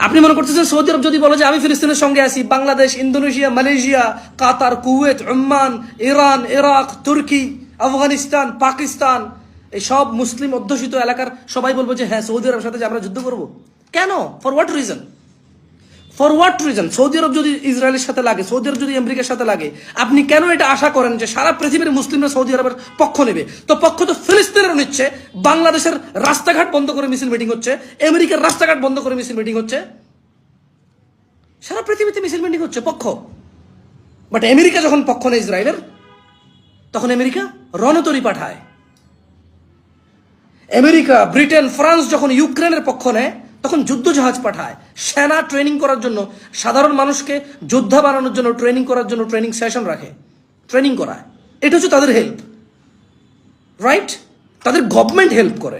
আপনি মনে করতেছেন সৌদি আরব যদি বলে যে আমি ফিলিস্তিনের সঙ্গে আছি, বাংলাদেশ, ইন্দোনেশিয়া, মালয়েশিয়া, কাতার, কুয়েত, ওমান, ইরান, ইরাক, তুর্কি, আফগানিস্তান, পাকিস্তান, এই সব মুসলিম অধ্যুষিত এলাকার সবাই বলবো যে হ্যাঁ সৌদি আরবের সাথে যে আমরা যুদ্ধ করব? কেন? For what reason? For what reason? Saudi Arab যদি ইসরায়েলের সাথে লাগে, সৌদি আরব যদি আমেরিকার সাথে লাগে, আপনি কেন এটা আশা করেন যে সারা পৃথিবীর মুসলিমরা সৌদি আরবের পক্ষ নেবে? তো পক্ষ তো ফিলিস্তিনেরও নিচ্ছে। বাংলাদেশের রাস্তাঘাট বন্ধ করে মিছিল মিটিং হচ্ছে, আমেরিকার রাস্তাঘাট বন্ধ করে মিছিল মিটিং হচ্ছে, সারা পৃথিবীতে মিছিল মিটিং হচ্ছে পক্ষ। বাট আমেরিকা যখন পক্ষ নেয় ইসরায়েলের, তখন আমেরিকা রণতরী পাঠায়। আমেরিকা, ব্রিটেন, ফ্রান্স যখন ইউক্রেনের পক্ষ নেয়, তখন যুদ্ধ জাহাজ পাঠায়, সেনা ট্রেনিং করার জন্য, সাধারণ মানুষকে যোদ্ধা বানানোর জন্য ট্রেনিং করার জন্য ট্রেনিং সেশন রাখে, ট্রেনিং করায়। এটা হচ্ছে তাদের হেল্প, রাইট? তাদের গভর্নমেন্ট হেল্প করে,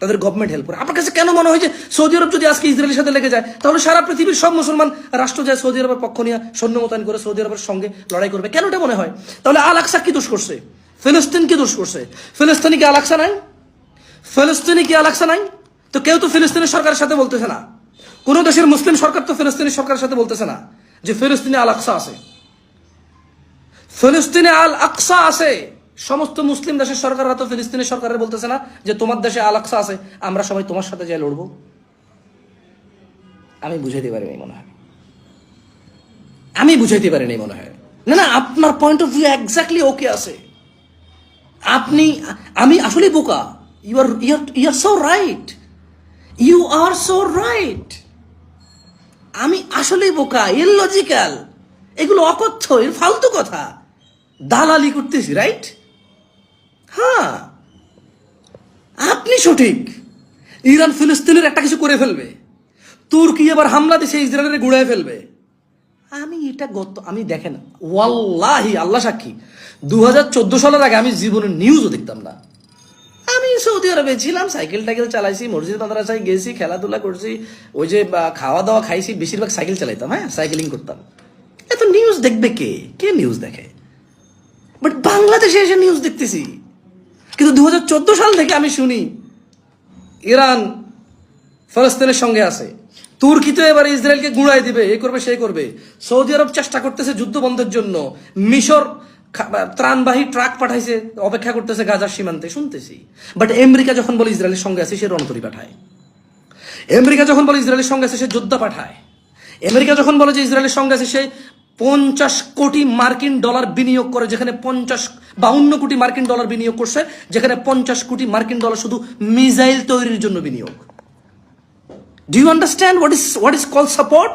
তাদের গভর্নমেন্ট হেল্প করে। আপনার কাছে কেন মনে হয় যে সৌদি আরব যদি আজকে ইসরায়েলের সাথে লেগে যায়, তাহলে সারা পৃথিবীর সব মুসলমান রাষ্ট্র যায় সৌদি আরবের পক্ষ নিয়ে সৈন্য মোতায়েন করে সৌদি আরবের সঙ্গে লড়াই করবে? কেন এটা মনে হয়? তাহলে আল আকসা কি দোষ করছে? ফিলিস্তিন কি দোষ করছে? ফিলিস্তিনি কি আল আকসা নাই? ফিলিস্তিনি কি আল আকসা নাই? তো কেউ তো ফিলিস্তিনের সরকারের সাথে বলতেছে না, কোন দেশের মুসলিম সরকার তো ফিলিস্তিনি সরকারের সাথে বলতেছে না যে ফিলিস্তিনে আল আকসা আছে, ফিলিস্তিনে আল আকসা আছে। সমস্ত মুসলিম দেশের সরকাররা তো ফিলিস্তিনের সরকারের বলতেছে না যে তোমার দেশে আল আকসা আছে, আমরা সবাই তোমার সাথে যাই লড়বো। আমি বুঝাইতে পারিনি মনে হয়, আমি বুঝাইতে পারিনি মনে হয়। না না, আপনার point of view exactly okay আছে। আপনি, আমি আসলে বোকা। You are so right, you are so right. আমি আসলেই বোকা, ইললজিক্যাল, এগুলো অকথ্য, এর ফালতু কথা, দালালি করতেছি, রাইট? হ্যাঁ, আপনি সঠিক। ইরান ফিলিস্তিনের একটা কিছু করে ফেলবে, তুর্কি এবার হামলা দিছে ইসরায়েলের গুড়ায় ফেলবে। আমি দেখেন, ওয়াল্লাহি আল্লাহ সাক্ষী, 2014 সালের আগে আমি জীবনে নিউজও দেখতাম না। আমি সৌদি আরবে ছিলাম, সাইকেল টাইকেল চালাইছি, মসজিদ মাদ্রাসায় গেছি, খেলাধুলা করছি, ওই যে খাওয়া দাওয়া খাইছি, বেশিরভাগ সাইকেল চালাইতাম, হ্যাঁ সাইকেলিং করতাম। এত নিউজ দেখবে কে? কে নিউজ দেখে? বাট বাংলাদেশে এসে নিউজ দেখতেছি। কিন্তু 2014 সাল থেকে আমি শুনি ইরান ফিলিস্তিনের সঙ্গে আছে, তুর্কি তো এবার ইসরায়েলকে গুঁড়াই দিবে, এ করবে সেই করবে, সৌদি আরব চেষ্টা করতেছে যুদ্ধ বন্ধের জন্য, মিশর ত্রাণবাহী ট্রাক পাঠাইছে, অপেক্ষা করতেছে গাজার সীমান্তে, শুনতেছি। বাট আমেরিকা যখন বলে ইসরায়েলের সঙ্গে আছে, সে রণতরী পাঠায়। আমেরিকা যখন বলে ইসরায়েলের সঙ্গে আছে, সে যোদ্ধা পাঠায়। আমেরিকা যখন বলে যে ইসরায়েলের সঙ্গে আছে, সে 50 কোটি মার্কিন ডলার বিনিয়োগ করে, যেখানে 52 কোটি মার্কিন ডলার বিনিয়োগ করছে, যেখানে 50 কোটি মার্কিন ডলার শুধু মিসাইল তৈরির জন্য বিনিয়োগ। Do you understand what is called support?